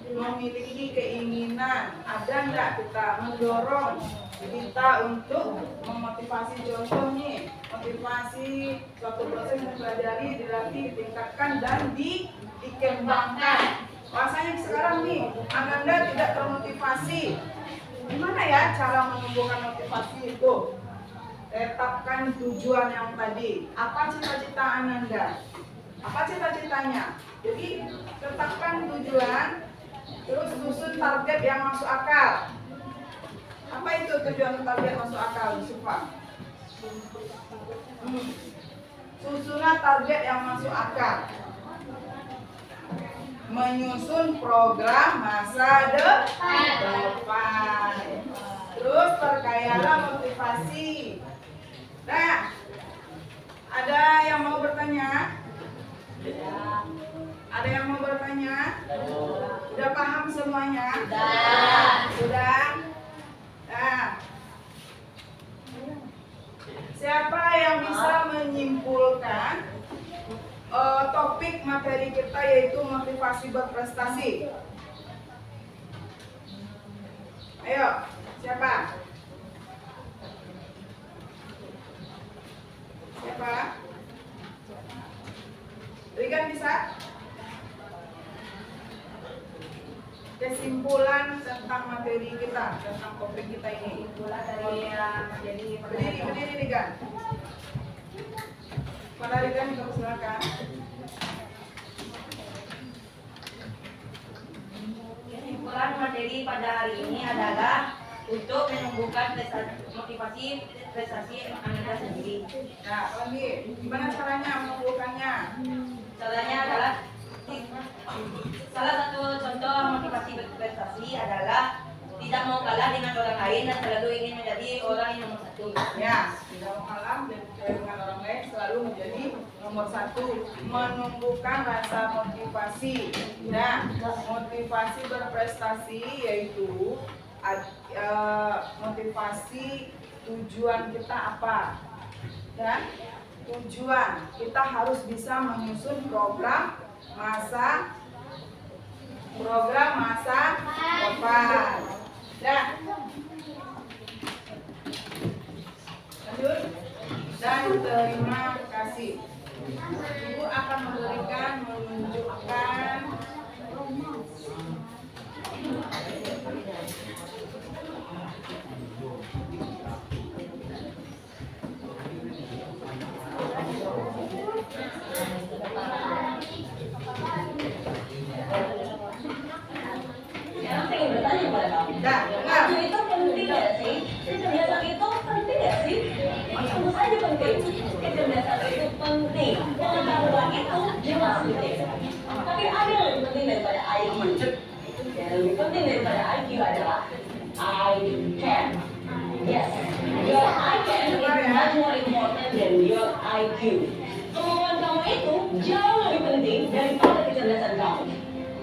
memiliki keinginan. Ada enggak kita mendorong kita untuk memotivasi? Contoh nih, motivasi suatu proses mempelajari, dilatih, ditingkatkan dan dikembangkan. Rasanya sekarang nih, Ananda tidak termotivasi. Gimana ya cara menumbuhkan motivasi itu? Tetapkan tujuan yang tadi. Apa cita-cita Ananda? Apa cita-citanya? Jadi tetapkan tujuan, terus susun target yang masuk akal. Apa itu tujuan target masuk akal, Sufa? Susunan target yang masuk akal. Menyusun program masa depan. Terus perkayalah motivasi. Nah, ada yang mau bertanya? Ada yang mau bertanya? Sudah paham semuanya? Sudah? Nah, siapa yang bisa menyimpulkan topik materi kita yaitu motivasi berprestasi? Ayo, siapa? Siapa? Rigan bisa? Kesimpulan tentang materi kita, tentang topik kita ini. Kesimpulan dari berdiri Rigan. Pada Rigan juga silakan. Kesimpulan materi pada hari ini adalah untuk menumbuhkan motivasi prestasi Ananda sendiri. Nah, lagi, gimana caranya menumbuhkannya? Caranya adalah salah satu contoh motivasi prestasi adalah tidak mau kalah dengan orang lain dan selalu ingin menjadi orang yang nomor satu. Ya, tidak mau kalah dengan orang lain, selalu menjadi nomor satu. Menumbuhkan rasa motivasi. Nah, motivasi berprestasi yaitu motivasi tujuan kita apa? Dan tujuan kita harus bisa menyusun program masa depan. Dan lanjut. Dan terima kasih. Ibu akan menunjukkan Itu penting gak sih? Kecerdasan itu penting gak sih? Tentu saja penting. Kecerdasan itu penting. Pengetahuan itu jelas penting. Tapi ada yang lebih penting daripada IQ. Yang lebih penting daripada IQ adalah I can. Yes, your I can is much more important than your IQ. Kemampuan kamu itu jauh lebih penting daripada kecerdasan kamu.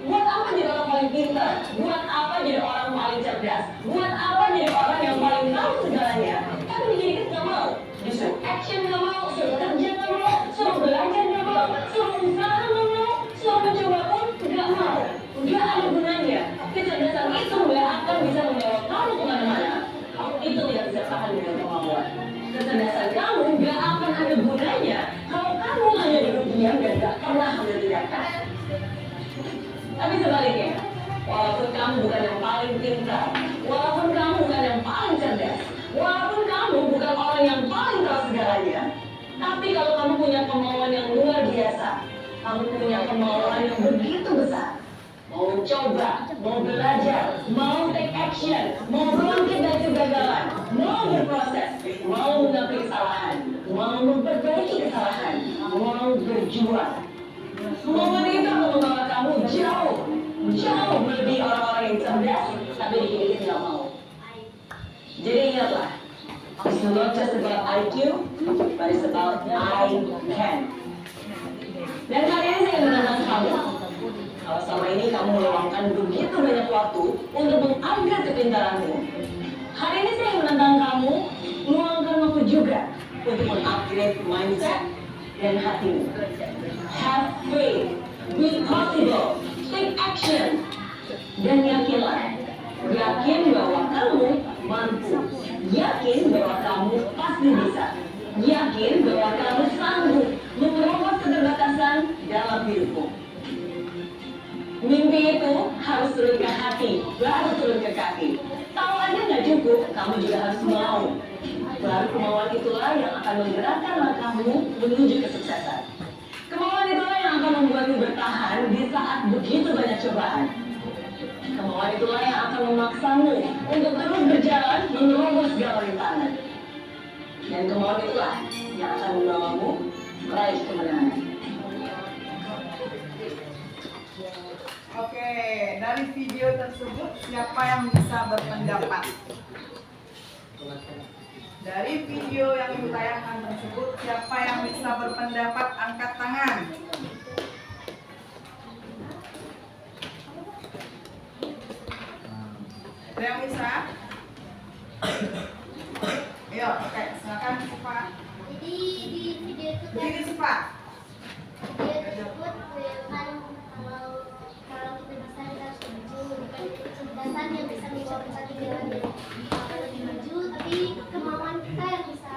Buat apa jadi orang paling pintar? Buat apa jadi orang paling cerdas? Buat apa jadi orang yang paling tahu segalanya? Tapi dikit-dikit gak mau. Justru action gak mau, suruh kerja gak mau, suruh belajar gak mau, suruh usaha gak mau, suruh mencoba pun gak mau. Gak ada gunanya. Kecerdasan itu gak akan bisa membawa kamu kemana-mana. Kamu itu tidak bisa tahan dengan kemampuan. Kecerdasan kamu gak akan ada gunanya kalau kamu hanya duduk diam dan gak pernah ambil tindakan. Tapi sebaliknya, walaupun kamu bukan yang paling pintar, walaupun kamu bukan yang paling cerdas, walaupun kamu bukan orang yang paling tahu segalanya, tapi kalau kamu punya kemauan yang luar biasa, kamu punya kemauan yang begitu besar, mau coba, mau belajar, mau take action, mau bangkit dari kegagalan, mau berproses, mau mengakui kesalahan, mau memperbaiki kesalahan, mau berjuang, Kemauan itu akan membawa kamu jauh melebihi orang-orang yang cerdas, tapi dikit-dikit tidak mau. Jadi ingatlah, it's not just about IQ, but it's about I can. Dan kali ini saya menantang kamu. Kalau selama ini kamu meluangkan begitu banyak waktu untuk mengupgrade kepintaranmu, hari ini saya menantang kamu meluangkan waktu juga untuk mengupgrade mindset dan hatimu. Have faith, be possible, take action, dan yakinlah. Yakin bahwa kamu mampu. Yakin bahwa kamu pasti bisa. Yakin bahwa kamu sanggup menerobos keterbatasan dalam hidupmu. Mimpi itu harus turun ke hati, baru turun ke kaki. Tahu aja nggak cukup, kamu juga harus mau. Baru kemauan itulah yang akan menggerakkan langkahmu menuju kesuksesan. Kemauan itulah yang akan membuatmu bertahan di saat begitu banyak cobaan. Kemauan itulah yang akan memaksamu untuk terus berjalan menerobos segala rintangan. Dan kemauan itulah yang akan membawamu meraih kemenangan. Oke, dari video tersebut siapa yang bisa berpendapat? Dari video yang Ibu tayangkan tersebut siapa yang bisa berpendapat angkat tangan? Ada yang bisa? Ayo, oke, silakan Siva. Jadi di video itu kan Berdiri Siva. video tersebut kan kalau kita bisa kita harus maju, bukan kecerdasan yang bisa membawa kita di jalan yang lebih maju, tapi kemauan kita yang bisa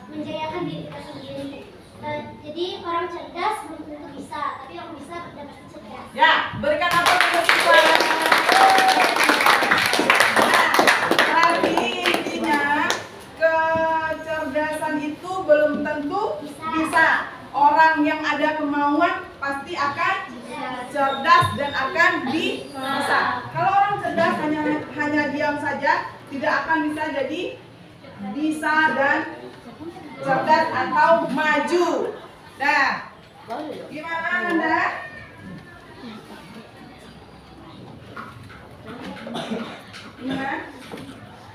menjayakan diri kita sendiri. Jadi orang cerdas belum tentu bisa, tapi orang bisa dapat cerdas. Ya, berikan apa untuk Siva. Artinya kecerdasan itu belum tentu bisa. Orang yang ada kemauan pasti akan cerdas dan akan bisa. Kalau orang cerdas hanya diam saja, tidak akan bisa jadi bisa dan cerdas atau maju. Nah, gimana Anda? Gimana?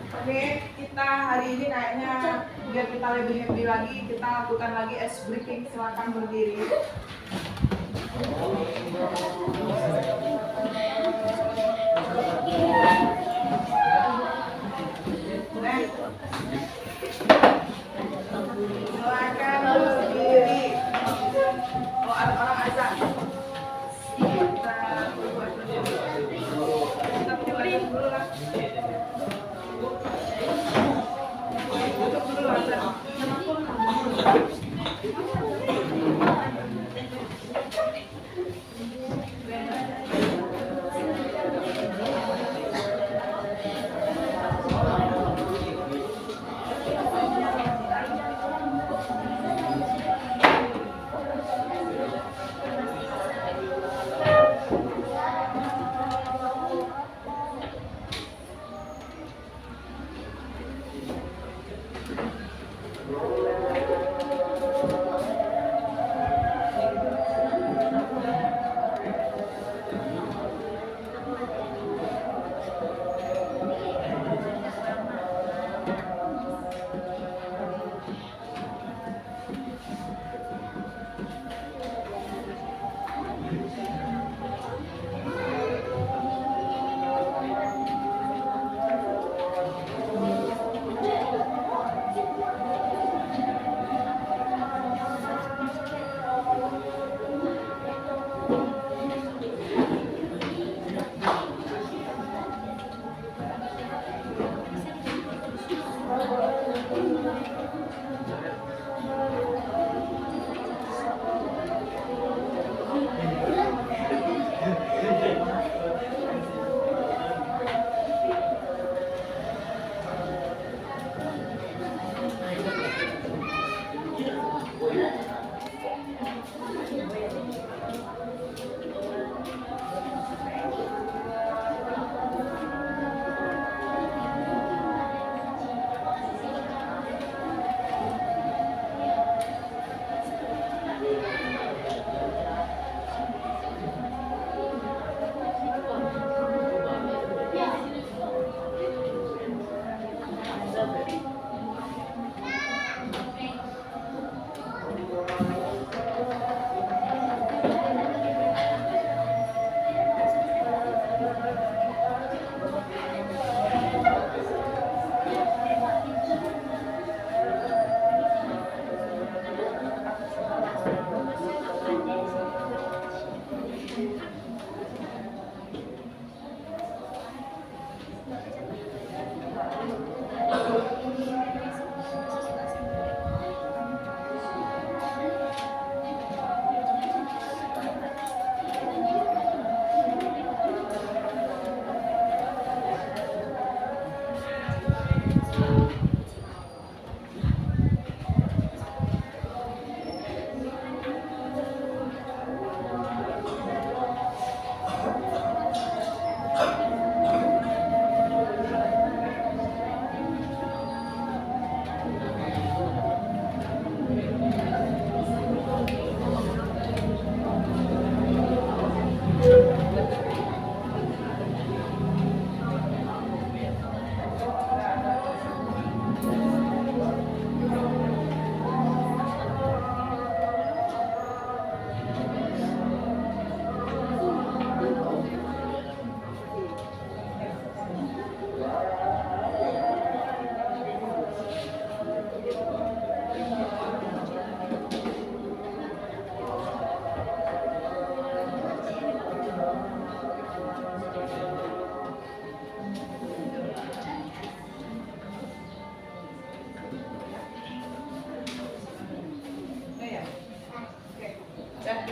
Oke, kita hari ini kayaknya biar kita lebih happy lagi, kita lakukan lagi ice breaking. Silakan berdiri. Silakan berdiri. Oh, ada orang azan. Kita berdiri dulu lah. Duduk dulu azan.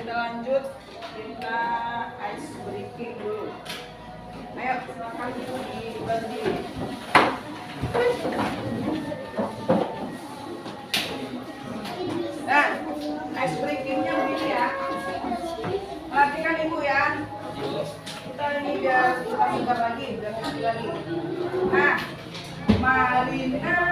kita lanjut, kita ice breaking dulu. Ayo, silakan Ibu dibagi. Nah, ice breakingnya begini ya. Perhatikan Ibu ya. Kita ini biar kita segar lagi, biar kecil lagi. Nah, Marina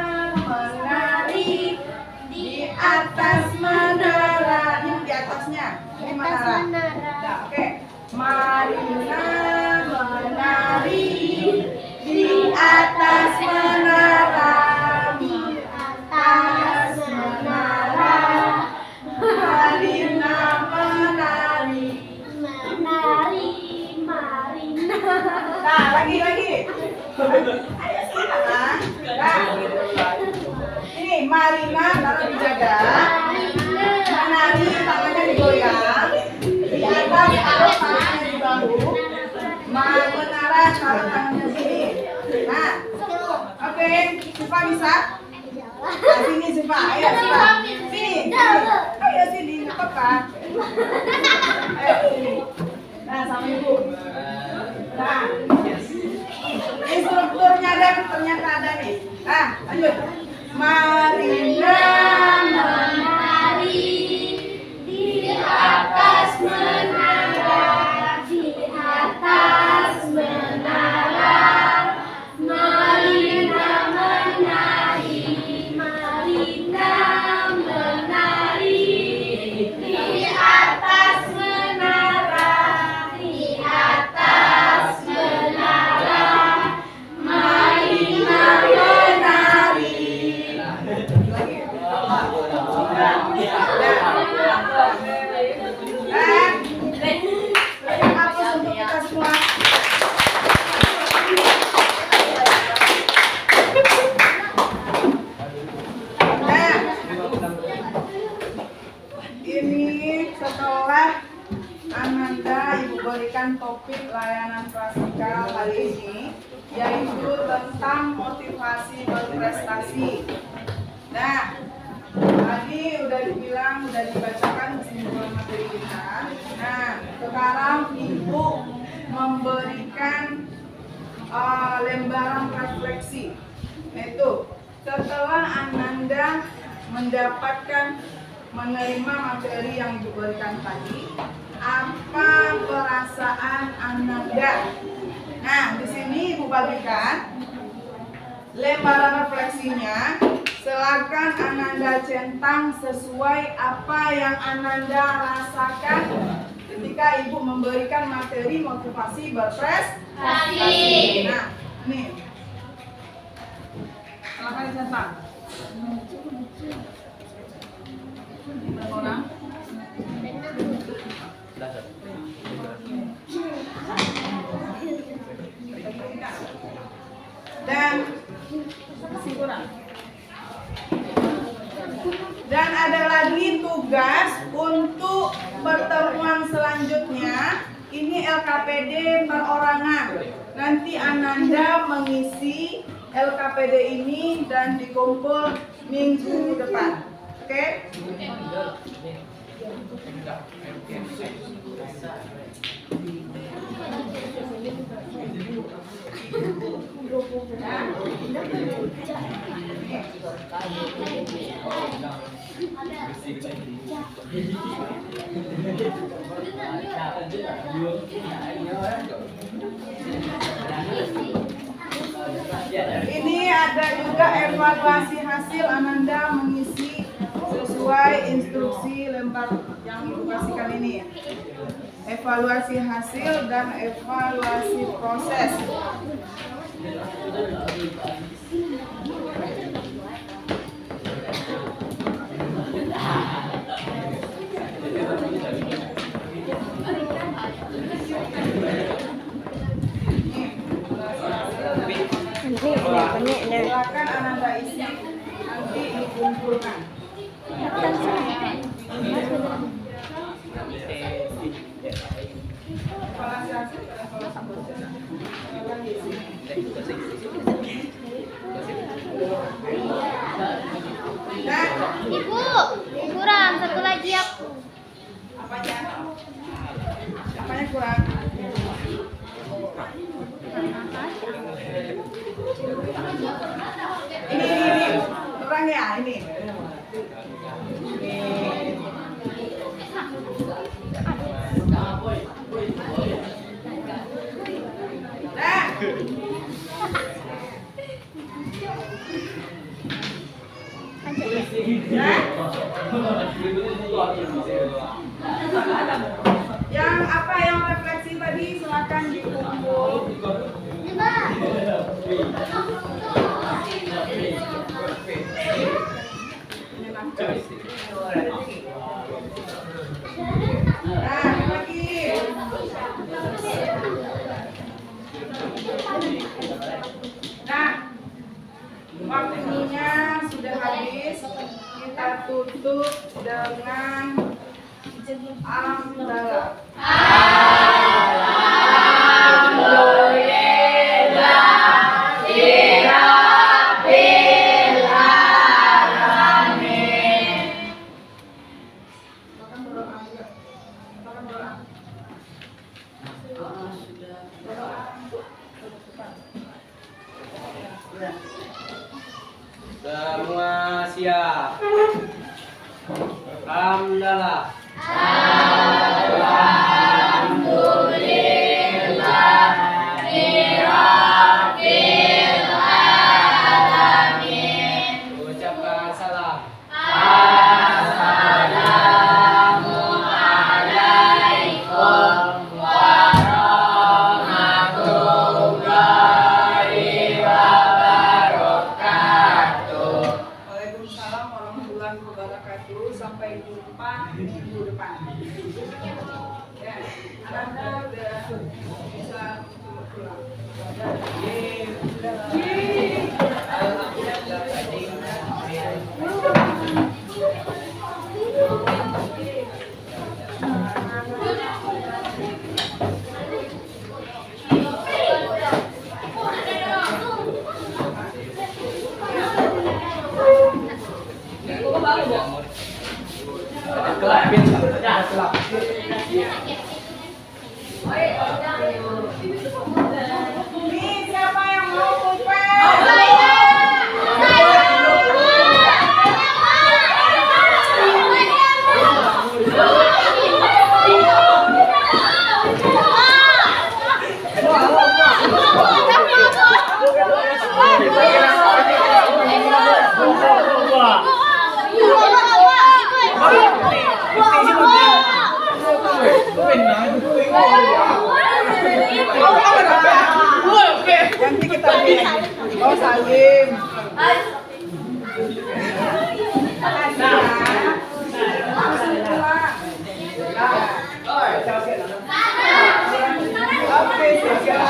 menari di atas menara. Ini di atasnya. Ini menara. Nah, oke. Marina menari di atas menara. Di atas menara. Marina menari. Menari, Marina. Nah, lagi. Ayo sekarang. Nah, ini Marina taruh dijaga. Menari tangannya digoyang. Di atas taruh tangannya di bahu. Menara taruh tangannya sini. Nah, oke, Siva bisa? Nah, sini Siva, ayo Siva. Sini. Ayo sini, nggak apa-apa. Ayo sini. Nah, sama Ibu. Nah, instrukturnya dan ternyata ada nih. Nah, lanjut. Marina menari di atas menara. Di atas menara. Marina menari. Marina menari di atas menara. Di atas menara. Marina menari. Hapus untuk kita semua. Nah, ini setelah Ananda Ibu berikan topik layanan klasikal hari ini, yaitu tentang motivasi berprestasi. Nah, tadi udah dibilang, udah dibacakan kesimpulan materi kita. Nah, sekarang Ibu memberikan lembaran refleksi. Yaitu, setelah Ananda mendapatkan menerima materi yang Ibu berikan tadi, apa perasaan Ananda? Nah, di sini Ibu bagikan lembaran refleksinya. Silakan Ananda centang sesuai apa yang Ananda rasakan ketika Ibu memberikan materi motivasi berprestasi. Nah, nih. Silakan centang. Berapa orang? Dan ada lagi tugas untuk pertemuan selanjutnya. Ini LKPD perorangan. Nanti Ananda mengisi LKPD ini dan dikumpul minggu depan. Oke? Ini ada juga evaluasi hasil Ananda mengisi sesuai instruksi lembar yang Ibu kasihkan ini. Evaluasi hasil dan evaluasi proses. Silakan Ananda isi, nanti dikumpulkan. Ibu, kurang satu lagi aku. Apanya? Yang apa yang refleksi tadi silakan dikumpul. Nah, lagi. Nah, waktunya sudah habis. Kita tutup dengan hamdalah. Semua siap. Hamdalah. Ucapkan salam. Waalaikumsalam warahmatullahi wabarakatuh. Sampai jumpa minggu depan. Ya, Anda udah bisa pulang. Nih, siapa yang mau pulpen? Nanti kita lihat. Oh, Salim. Makasih ya. Langsung pulang. Oke, siap.